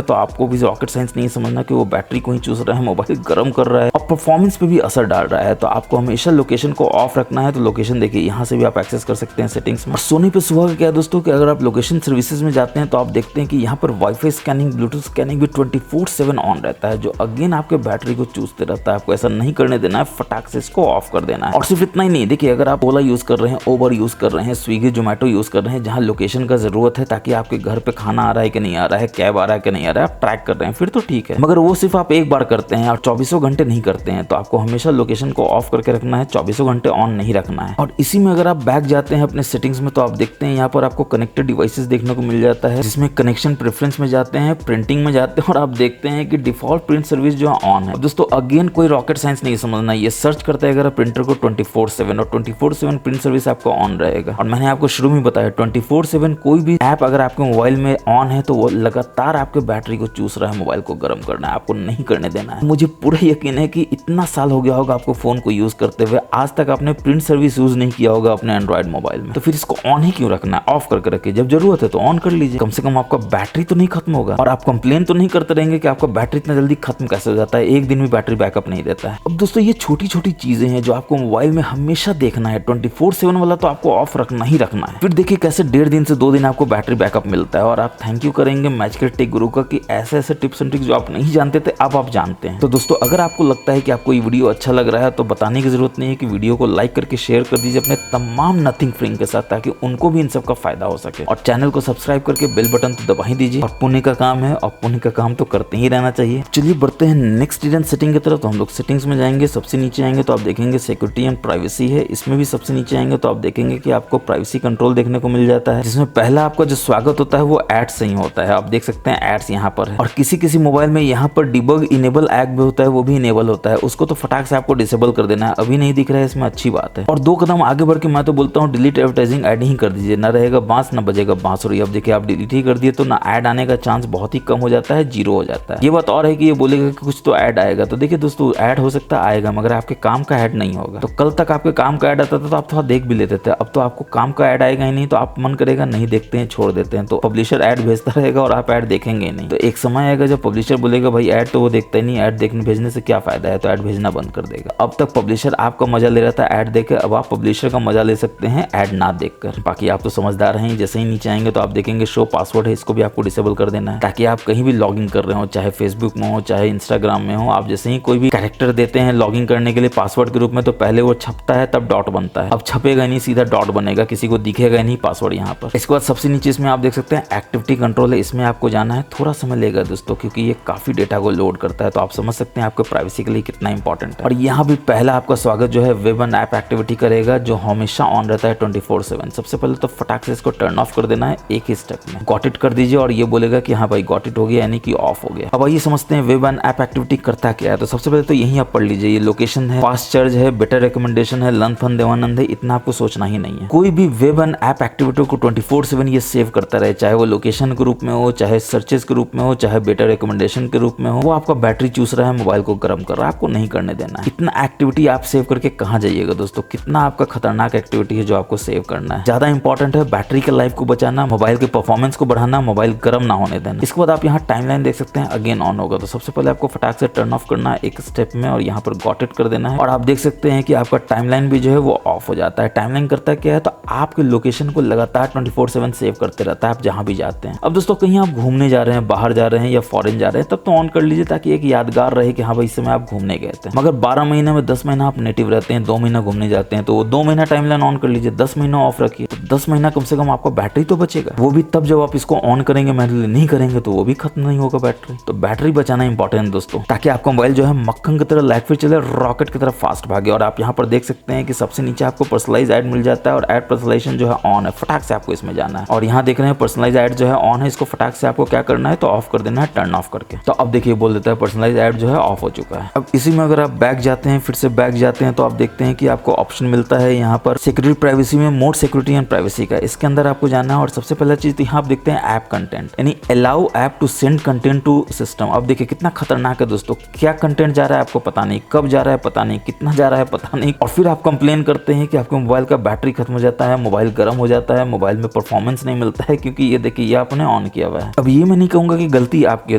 तो आपको भी रॉकेट साइंस नहीं समझना कि वो बैटरी को ही चूस रहा है, मोबाइल गर्म कर रहा है और परफॉर्मेंस पे भी असर डाल रहा है। तो आपको हमेशा लोकेशन को ऑफ रखना है। तो लोकेशन देखिए यहाँ से भी आप एक्सेस कर सकते हैं सेटिंग्स में। और सोनी पे सुबह का क्या है दोस्तों कि अगर आप लोकेशन सर्विसेज में जाते हैं तो आप देखते हैं कि यहाँ पर वाईफाई स्कैनिंग, ब्लूटूथ स्कैनिंग भी 24/7 ऑन रहता है जो अगेन आपके बैटरी को चूसते रहता है। आपको ऐसा नहीं करने देना है, फटाक से इसको ऑफ कर देना है। और सिर्फ इतना ही नहीं, देखिए अगर आप ओला यूज कर रहे हैं, ओबर यूज कर रहे हैं, स्विगी जोमेटो यूज कर रहे हैं, जहाँ लोकेशन का जरूरत है ताकि आपके घर पे खाना आ रहा है कि नहीं आ रहा है, कैब आ रहा है कि नहीं आ रहा है, आप ट्रैक कर रहे हैं फिर तो ठीक है। मगर वो सिर्फ आप एक बार करते हैं और 24 घंटे नहीं करते हैं तो आपको हमेशा लोकेशन को ऑफ करके रखना है, 24 घंटे ऑन नहीं रखना है। और इसी में अगर आप बैक जाते हैं अपने सेटिंग्स में तो आप देखते हैं यहाँ पर आपको कनेक्टेड डिवाइसेस देखने को मिल जाता है जिसमें कनेक्शन प्रेफरेंस में जाते हैं, प्रिंटिंग में जाते हैं और आप देखते हैं कि डिफॉल्ट प्रिंट सर्विस जो ऑन है। दोस्तों अगेन कोई रॉकेट साइंस नहीं समझना, ये सर्च करता है अगर प्रिंटर को 24/7 और 24/7 प्रिंट सर्विस आपको ऑन रहेगा। और मैंने आपको शुरू में बताया 24/7 कोई भी ऐप अगर आपके मोबाइल में ऑन है तो वो लगातार आपके बैटरी को चूस रहा है, मोबाइल को गर्म करना है, आपको नहीं करने देना है। मुझे पूरा यकीन है कि इतना साल हो गया होगा आपको फोन को यूज करते हुए, आज तक आपने प्रिंट सर्विस यूज नहीं किया होगा अपने एंड्रॉइड मोबाइल में, तो फिर इसको ऑन ही क्यों रखना है? ऑफ करके रखिए, जब जरूरत है तो ऑन कर लीजिए, कम से कम आपका बैटरी तो नहीं खत्म होगा। और आप कंप्लेन तो नहीं करते रहेंगे कि आपका बैटरी इतना जल्दी खत्म कैसे हो जाता है, एक दिन में बैटरी बैकअप नहीं देता है। अब दोस्तों ये छोटी छोटी चीजें हैं जो आपको मोबाइल में हमेशा देखना है। 24/7 वाला तो आपको ऑफ रखना ही रखना है। फिर देखिए कैसे 1.5 दिन से 2 दिन आपको बैटरी बैकअप मिलता है और आप थैंक यू करेंगे मैजिक टेक गुरु का कि ऐसे ऐसे टिप्स एंड ट्रिक्स जो आप नहीं जानते थे अब आप जानते हैं। तो दोस्तों अगर आपको लगता है कि आपको ये वीडियो अच्छा लग रहा है तो बताने की जरूरत नहीं है कि वीडियो को लाइक करके शेयर कर दीजिए अपने तमाम नथिंग फ्रेंड के साथ ताकि उनको भी इन सब का फायदा हो सके। और चैनल को सब्सक्राइब करके बेल बटन तो दबा ही दीजिए। और पुण्य का काम है और पुण्य का काम तो करते ही रहना चाहिए। चलिए बढ़ते हैं नेक्स्ट हिडन सेटिंग की तरफ। तो हम लोग सेटिंग्स में जाएंगे, सबसे नीचे आएंगे तो आप देखेंगे सिक्योरिटी एंड प्राइवेसी है। इसमें भी सबसे नीचे आएंगे तो आप देखेंगे कि आपको प्राइवेसी कंट्रोल देखने को मिल जाता है जिसमें पहला आपका जो स्वागत होता है वो एड्स से ही होता है। आप देख सकते हैं एड्स यहाँ पर है। और किसी किसी मोबाइल में यहाँ पर डिबग इनेबल ऐप भी होता है, वो भी इनेबल होता है, उसको तो फटाक से आपको डिसेबल कर देना है। अभी नहीं दिख रहा है इसमें, अच्छी बात है। और 2 कदम आगे बढ़ के मैं तो बोलता हूँ डिलीट एडवर्टाइजिंग ऐड ही कर दीजिए, ना रहेगा बांस ना बजेगा बांसुरी। अब देखिए आप डिलीट ही कर दिए तो ना ऐड आने का चांस बहुत ही कम हो जाता है, 0 हो जाता है। ये बात और है कि ये बोलेगा कि कुछ तो ऐड आएगा, तो देखिए दोस्तों ऐड हो सकता है आएगा मगर आपके काम का ऐड नहीं होगा। तो कल तक आपके काम का ऐड आता था तो आप थोड़ा देख भी लेते थे, अब तो आपको काम का ऐड आएगा ही नहीं तो आप मन करेगा नहीं देखते हैं, छोड़ देते हैं। तो पब्लिशर ऐड भेजता रहेगा और आप ऐड देखेंगे नहीं। तो एक समय आएगा जब पब्लिशर बोलेगा भाई ऐड तो वो देखता ही नहीं, ऐड देखने भेजने से क्या फायदा है, तो ऐड भेजना बंद कर देगा। अब तक पब्लिशर आपका मजा ले रहा था ऐड देकर, अब आप पब्लिशर का मजा ले सकते हैं ऐड ना देखकर। बाकी आप तो समझदार हैं। जैसे ही नीचे आएंगे तो आप देखेंगे शो पासवर्ड है, इसको भी आपको डिसेबल कर देना है ताकि आप कहीं भी लॉगिन कर रहे हो, चाहे फेसबुक में हो चाहे इंस्टाग्राम में हो, आप जैसे ही कोई भी कैरेक्टर देते हैं लॉगिन करने के लिए पासवर्ड के रूप में तो पहले वो छपता है तब डॉट बनता है, अब छपेगा नहीं सीधा डॉट बनेगा, किसी को दिखेगा नहीं पासवर्ड यहाँ पर। इसके बाद सबसे नीचे इसमें आप देख सकते हैं एक्टिविटी कंट्रोल है, इसमें आपको जाना है। थोड़ा समय लेगा दोस्तों क्योंकि ये काफी डेटा को लोड करता है, तो आप समझ सकते हैं आपके प्राइवेसी के लिए कितना इंपॉर्टेंट है। और यहाँ भी पहला आपका स्वागत जो है वेब एंड ऐप एक्टिविटी करेगा जो हमेशा ऑन रहता है 24/7। सबसे पहले तो फटाक से इसको टर्न ऑफ कर देना है एक ही स्टेप में, गॉट इट कर दीजिए और ये बोलेगा कि हाँ भाई गॉट इट हो गया यानी कि ऑफ हो गया। अब आइए समझते हैं वेब एंड ऐप एक्टिविटी करता क्या है। तो सबसे पहले तो यही आप पढ़ लीजिए, ये लोकेशन है, फास्ट चार्ज है, बेटर रिकमेंडेशन है, लर्न फन देवानंद है, इतना आपको सोचना ही नहीं है। कोई भी वेब एंड ऐप एक्टिविटी को 24/7 ये सेव करता रहे, चाहे वो लोकेशन के रूप में हो, चाहे सर्चेस के रूप में हो, चाहे बेटर रिकमेंडेशन के रूप में हो। वो आपका बैटरी चूस रहा है, मोबाइल को गर्म कर रहा है, आपको नहीं करने देना है। इतना एक्टिविटी आप सेव करके कहाँ जाइएगा दोस्तों, कितना आपका खतरनाक एक्टिविटी है जो आपको सेव करना है। ज्यादा इंपॉर्टेंट है बैटरी के लाइफ को बचाना, मोबाइल के परफॉर्मेंस को बढ़ाना, मोबाइल गर्म ना होने देना। इसके बाद आप यहाँ टाइमलाइन देख सकते हैं, अगेन ऑन होगा। तो सबसे पहले आपको फटाक से टर्न ऑफ करना है एक स्टेप में और यहाँ पर गॉट इट कर देना है। और आप देख सकते हैं कि आपका टाइमलाइन भी जो है वो ऑफ हो जाता है। टाइमलाइन करता क्या है, तो आपके लोकेशन को लगातार 24/7 सेव करते रहता है आप जहाँ भी जाते हैं। अब दोस्तों कहीं आप घूमने जा रहे हैं, बाहर जा रहे हैं या फॉरेन जा रहे हैं, तब तो ऑन कर लीजिए ताकि एक यादगार रहे कि हाँ भाई इस समय आप घूमने गए थे। मगर 12 महीने में 10 महीना आप नेटिव रहते हैं, 2 महीना घूमने जाते हैं, तो 2 महीना टाइमलाइन ऑन कर लीजिए, 10 महीना ऑफ रखिए, तो 10 महीना कम से कम आपका बैटरी तो बचेगा। वो भी तब जब आप इसको ऑन करेंगे, मैनुअली नहीं करेंगे तो वो भी खत्म नहीं होगा बैटरी। तो बैटरी बचाना इंपॉर्टेंट दोस्तों, ताकि आपका मोबाइल जो है मक्खन की तरह लाइट पे चले, रॉकेट की तरह फास्ट भागे। और आप यहाँ पर देख सकते हैं कि सबसे नीचे आपको पर्सनलाइज ऐड मिल जाता है और ऐड पर्सनलाइजेशन जो है ऑन है, फटाक से आपको इसमें जाना है। और यहाँ देख रहे हैं पर्सनलाइज ऐड जो है ऑन है, इसको फटाक से आपको क्या करना है तो ऑफ कर देना है, टर्न ऑफ करके। तो अब देखिए बोल देता है पर्सनलाइज ऐड जो है ऑफ हो चुका है। अब इसी में अगर आप बैक जाते हैं, फिर से बैक जाते हैं, तो आप देखते हैं कि आपको ऑप्शन मिलता है यहाँ पर सिक्योरिटी प्राइवेसी में, मोड सिक्योरिटी एंड प्राइवेसी का। इसके अंदर आपको जाना है और सबसे पहला चीज यहाँ आप देखते हैं ऐप कंटेंट, यानी allow app to send content to system. अब देखिए कितना खतरनाक है दोस्तों, क्या कंटेंट जा रहा है आपको पता नहीं, कब जा रहा है पता नहीं, कितना जा रहा है पता नहीं, और फिर आप कंप्लेन करते हैं कि आपके मोबाइल का बैटरी खत्म हो जाता है, मोबाइल गर्म हो जाता है, मोबाइल में परफॉर्मेंस नहीं मिलता है, क्योंकि ये देखिए ये आपने ऑन किया हुआ है। अब ये मैं नहीं कहूंगा कि गलती आपकी है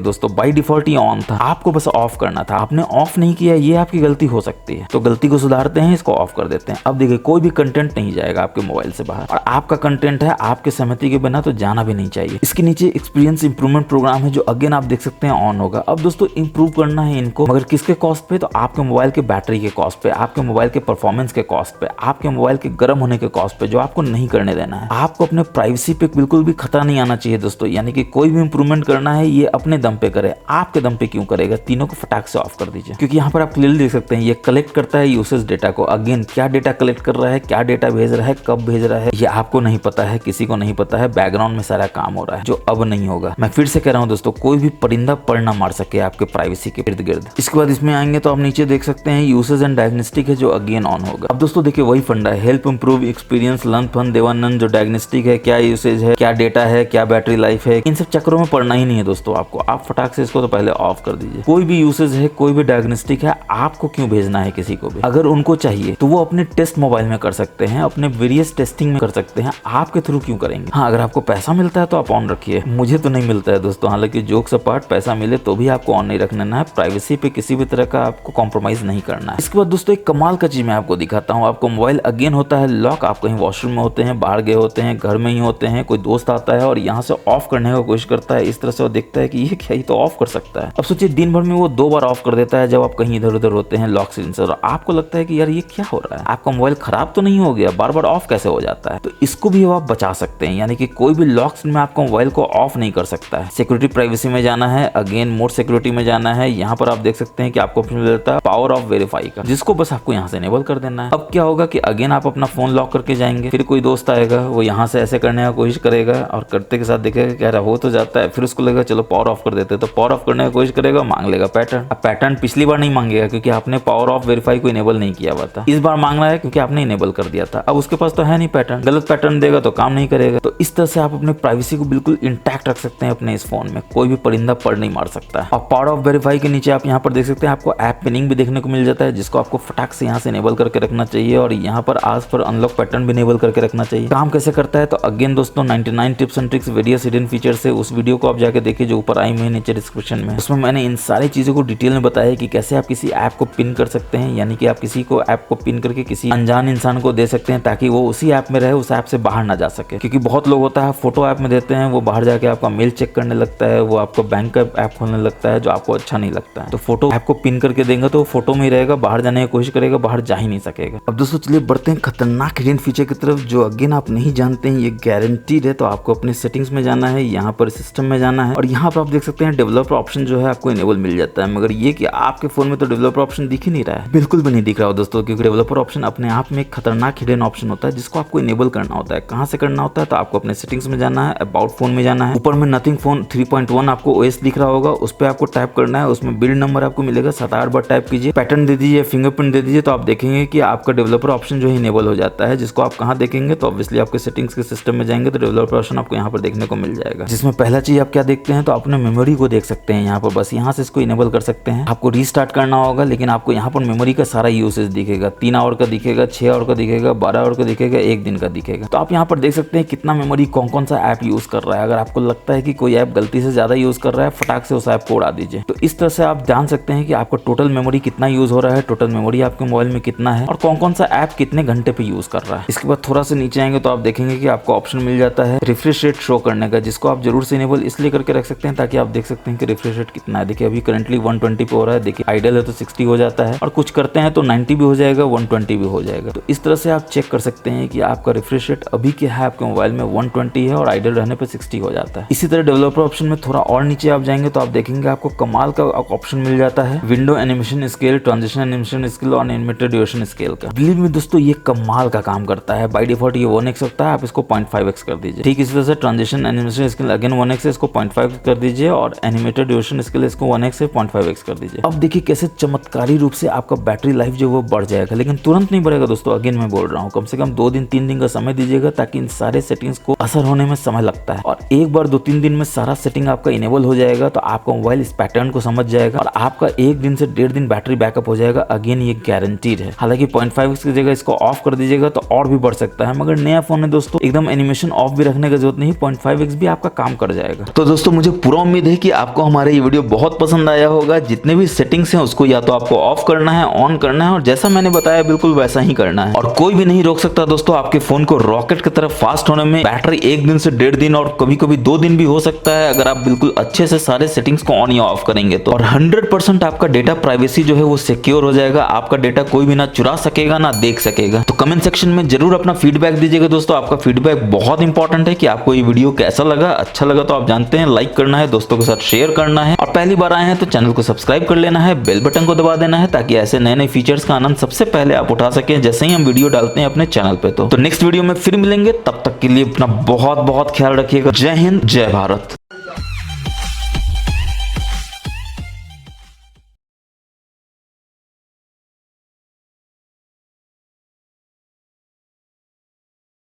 दोस्तों, बाय डिफॉल्ट ये ऑन था, आपको बस ऑफ करना था, आपने ऑफ नहीं किया, ये आपकी गलती हो सकती है। तो गलती को सुधारते हैं, इसको ऑफ कर देते हैं। अब देखिए कोई भी कंटेंट नहीं जाएगा आपके मोबाइल से बाहर, और आपका कंटेंट है, आपके सहमति के बिना तो जाना भी नहीं चाहिए। इसके नीचे एक्सपीरियंस इंप्रूवमेंट प्रोग्राम है जो अगेन आप देख सकते हैं ऑन होगा। अब दोस्तों इंप्रूव करना है इनको, मगर किसके कॉस्ट पे, तो आपके मोबाइल के बैटरी के कॉस्ट पे, आपके मोबाइल के परफॉर्मेंस के कॉस्ट पे, आपके मोबाइल के गर्म होने के कॉस्ट पे, जो आपको नहीं करने देना है। आपको अपने प्राइवेसी पे बिल्कुल भी खतरा नहीं आना चाहिए दोस्तों, यानी कि कोई भी इंप्रूवमेंट करना है ये अपने दम पे करे, आपके दम पे क्यों करेगा। तीनों को फटाक से ऑफ कर दीजिए, क्योंकि यहाँ पर आप क्लियरली देख सकते हैं ये कलेक्ट करता है यूसेज डेटा को। अगेन क्या डेटा कलेक्ट कर रहा है, क्या डेटा भेज रहा है, कब भेज रहा है, ये आपको नहीं पता है, किसी को नहीं पता है, बैकग्राउंड में सारा काम हो रहा है जो अब नहीं होगा। मैं फिर से कह रहा हूँ दोस्तों, कोई भी परिंदा पर ना मार सके आपके प्राइवेसी के इर्द गिर्द। इसके बाद इसमें आएंगे तो आप नीचे देख सकते हैं यूसेज एंड डायग्नोस्टिक है जो अगेन ऑन होगा। अब दोस्तों देखिए वही फंडा है, help improve experience, learn fun, देवानंद, जो डायग्नोस्टिक है, क्या यूसेज है, क्या डेटा है, क्या बैटरी लाइफ है, इन सब चक्करों में पड़ना ही नहीं है दोस्तों आपको। आप फटाक से इसको तो पहले ऑफ कर दीजिए। कोई भी यूसेज है, कोई भी डायग्नोस्टिक है, आपको क्यों भेजना है किसी को भी। अगर उनको चाहिए तो वो अपने टेस्ट मोबाइल में कर सकते हैं, अपने वेरियस टेस्टिंग में कर सकते हैं, आपके थ्रू क्यों करेंगे। हाँ अगर आपको पैसा मिलता है तो आप ऑन रखिए, मुझे तो नहीं मिलता है दोस्तों, हालांकि जोक्स अपार्ट, पैसा मिले तो भी आपको ऑन नहीं रखना है। प्राइवेसी पे किसी भी तरह का आपको कॉम्प्रोमाइज नहीं करना है। इसके बाद दोस्तों एक कमाल का चीज मैं आपको दिखाता हूँ। आपको मोबाइल अगेन होता है लॉक, आप कहीं वॉशरूम में होते हैं, बाहर गए होते हैं, घर में ही होते हैं, कोई दोस्त आता है और यहाँ से ऑफ करने की कोशिश करता है, इस तरह से वो देखता है कि ये क्या, ही तो ऑफ कर सकता है। अब सोचिए दिन भर में वो 2 बार ऑफ कर देता है जब आप कहीं इधर उधर होते हैं लॉक स्क्रीन से, और आपको लगता है कि यार ये क्या हो रहा है, आपका मोबाइल खराब तो नहीं हो गया, बार बार ऑफ कैसे हो जाता है। तो इसको भी आप बचा सकते हैं, यानी कि कोई भी लॉक स्क्रीन में आपको मोबाइल को ऑफ नहीं कर सकता है। सिक्योरिटी प्राइवेसी में जाना है, अगेन मोड सिक्योरिटी में जाना है। यहाँ पर आप देख सकते हैं कि आपको ऑप्शन मिल जाता है पावर ऑफ वेरीफाई का, जिसको बस आपको यहाँ से इनेबल कर देना है। अब क्या होगा कि अगेन आप अपना फोन लॉक करके जाएंगे, फिर कोई दोस्त आएगा, वो यहाँ से ऐसे करने का कोशिश करेगा और करते के साथ देखेगा क्या रहा हो तो जाता है, फिर उसको लगेगा चलो पावर ऑफ कर देते, तो पावर ऑफ करने की कोशिश करेगा, मांग लेगा पैटर्न। अब पैटर्न पिछली बार नहीं मांगेगा क्योंकि आपने पावर ऑफ वेरीफाई को इनेबल नहीं किया हुआ था, इस बार मांग रहा है क्योंकि आपने इनेबल कर दिया था। अब उसके पास तो है नहीं पैटर्न, गलत पैटर्न देगा तो काम नहीं करेगा। तो इस तरह से आप अपने प्राइवेसी को बिल्कुल इंटैक्ट रख सकते हैं अपने इस फोन में, कोई भी परिंदा पड़ नहीं मार सकता है। और पावर ऑफ वेरीफाई के नीचे आप यहाँ पर देख सकते हैं आपको ऐप पिनिंग भी देखने को मिल जाता है, जिसको आपको फटाक से यहाँ से इनेबल करके रखना चाहिए, और यहाँ पर आज पर अनलॉक पैटर्न भी इनेबल करके रखना चाहिए। काम कैसे करता है तो अगेन दोस्तों 99 tips and tricks various hidden feature से उस वीडियो को आप जाके देखिए जो ऊपर आई हुई है नीचे डिस्क्रिप्शन में, उसमें मैंने इन सारी चीजों को डिटेल में बताया है कि कैसे आप किसी ऐप को पिन कर सकते हैं, यानी कि आप किसी को ऐप को पिन करके किसी अनजान इंसान को दे सकते हैं ताकि वो उसी ऐप में रहे, उस ऐप से बाहर ना जा सके। क्योंकि बहुत लोग होता है फोटो ऐप में देते हैं, वो बाहर जाके आपका मेल चेक करने लगता है, वो आपको बैंक का ऐप खोलने लगता है जो आपको अच्छा नहीं लगता है। तो फोटो ऐप को पिन करके देंगे तो फोटो में ही रहेगा, बाहर जाने की कोशिश करेगा, बाहर जा ही नहीं सकेगा। अब दोस्तों चलिए बढ़ते हैं खतरनाक हिडन फीचर की तरफ जो अगेन आप नहीं जानते हैं, ये गारंटीड है। तो आपको अपने सेटिंग्स में जाना है, यहाँ पर सिस्टम में जाना है, और यहाँ पर आप देख सकते हैं डेवलपर ऑप्शन जो है आपको इनेबल मिल जाता है। मगर ये कि आपके फोन में तो डेवलपर ऑप्शन दिख ही नहीं रहा है, बिल्कुल भी नहीं दिख रहा हो दोस्तों, क्योंकि डेवलपर ऑप्शन अपने आप में एक खतरनाक हिडन ऑप्शन होता है जिसको आपको इनेबल करना होता है। कहाँ से करना होता है तो आपको अपने सेटिंग्स में जाना है, अबाउट फोन में जाना है, ऊपर में नथिंग फोन 3.1 आपको ओएस दिख रहा होगा, उस पर आपको टाइप करना है, उसमें बिल्ड नंबर आपको मिलेगा, 7-8 बार टाइप कीजिए, पैटर्न दे दीजिए, फिंगरप्रिंट दे दीजिए, तो आप देखेंगे कि आपका डेवलपर ऑप्शन जो है इनेबल हो जाता है। जिसको आप कहाँ देखेंगे तो ऑब्वियसली आपके सेटिंग्स के सिस्टम में जाएंगे तो डेवलपर ऑप्शन आपको यहाँ पर देखने को मिल जाएगा, जिसमें पहला चीज आप क्या देखते हैं तो अपने मेमोरी को देख सकते हैं। यहाँ पर बस यहाँ से इसको इनेबल कर सकते हैं, आपको रीस्टार्ट करना होगा, लेकिन आपको यहाँ पर मेमोरी का सारा यूसेज दिखेगा, 3 आवर का दिखेगा, 6 आवर का दिखेगा, 12 आवर का दिखेगा, 1 दिन का दिखेगा। तो आप यहाँ पर देख सकते हैं कितना मेमोरी कौन कौन सा ऐप यूज कर रहा है। अगर आपको लगता है कि कोई ऐप गलती से ज्यादा यूज कर रहा है, फटाक से उस ऐप को उड़ा दीजिए। तो इस तरह से आप जान सकते हैं कि आपका टोटल मेमोरी कितना यूज हो रहा है, टोटल मेमोरी आपके मोबाइल में कितना है, और कौन कौन सा ऐप कितने घंटे पे यूज कर रहा है। इसके बाद थोड़ा सा नीचे आएंगे तो आप देखेंगे कि आपको ऑप्शन मिल जाता है रिफ्रेश रेट शो करने का, जिसको आप जरूर से इनेबल इसलिए करके रख सकते हैं ताकि आप देख सकते हैं कि रिफ्रेश रेट कितना है। देखिए अभी करंटली 120 पे हो रहा है, देखिए आइडल है तो 60 हो जाता है और कुछ करते हैं तो 90 भी हो जाएगा, 120 भी हो जाएगा। तो इस तरह से आप चेक कर सकते हैं कि आपका रिफ्रेश रेट अभी क्या है आपके मोबाइल में 120 है और आइडल रहने पर 60 हो जाता है। इसी तरह डेवलपर ऑप्शन में थोड़ा और नीचे आप जाएंगे तो आप देखेंगे आपको कमाल का ऑप्शन मिल जाता है window animation scale, transition animation scale और एनिमेटेड ड्यूरेशन स्केल का। बिलीव मी दोस्तों ये कमाल का काम करता है। बाय डिफॉल्ट ये 1x होता है, आप इसको 0.5x कर दीजिए। ठीक इसी तरह से transition animation scale again 1x है, इसको 0.5 कर दीजिए और एनिमेटेड ड्यूरेशन स्केल इसको 1x से 0.5x कर दीजिए। अब देखिए कैसे चमत्कारी रूप से आपका बैटरी लाइफ जो वो बढ़ जाएगा, लेकिन तुरंत नहीं बढ़ेगा दोस्तों। अगेन मैं बोल रहा हूँ कम से कम 2 दिन 3 दिन का समय दीजिएगा ताकि इन सारे सेटिंग्स को असर होने में समय लगता है। और एक बार 2-3 दिन में सारा सेटिंग आपका इनेबल हो जाएगा तो आपका मोबाइल इस पैटर्न को समझ जाएगा और आपका 1 दिन से 1.5 दिन बैटरी बैकअप हो जाएगा। अगेन ये गारंटीड है। हालांकि 0.5x की जगह इसको ऑफ कर दीजिएगा तो और भी बढ़ सकता है, मगर नया फोन है दोस्तों एकदम एनिमेशन ऑफ भी रखने की जरूरत नहीं, 0.5x भी आपका काम कर जाएगा। तो दोस्तों मुझे पूरा उम्मीद है कि आपको हमारा ये वीडियो बहुत पसंद आया होगा। जितने भी सेटिंग्स हैं उसको या तो आपको ऑफ करना है, ऑन करना है और जैसा मैंने बताया बिल्कुल वैसा ही करना है। और कोई भी नहीं रोक सकता दोस्तों आपके फोन को रॉकेट की तरफ फास्ट होने में। बैटरी 1 दिन से 1.5 दिन और कभी कभी 2 दिन भी हो सकता है अगर आप बिल्कुल अच्छे से सारे सेटिंग्स को ऑन या ऑफ करेंगे तो। और 100% आपका डेटा प्राइवेसी जो है वो सिक्योर हो जाएगा। आपका डेटा कोई भी ना चुरा सकेगा ना देख सकेगा। तो कमेंट सेक्शन में जरूर अपना फीडबैक दीजिएगा दोस्तों। आपका फीडबैक बहुत इंपॉर्टेंट है कि आपको ये वीडियो कैसा लगा। अच्छा लगा तो आप जानते हैं लाइक करना है, दोस्तों के साथ शेयर करना है और पहली बार आए हैं तो चैनल को सब्सक्राइब कर लेना है, बेल बटन को दबा देना है ताकि ऐसे नए नए फीचर्स का आनंद सबसे पहले आप उठा सकें जैसे ही हम वीडियो डालते हैं अपने चैनल पे। तो नेक्स्ट वीडियो में फिर मिलेंगे, तब तक के लिए अपना बहुत बहुत ख्याल रखिएगा। जय हिंद, जय भारत।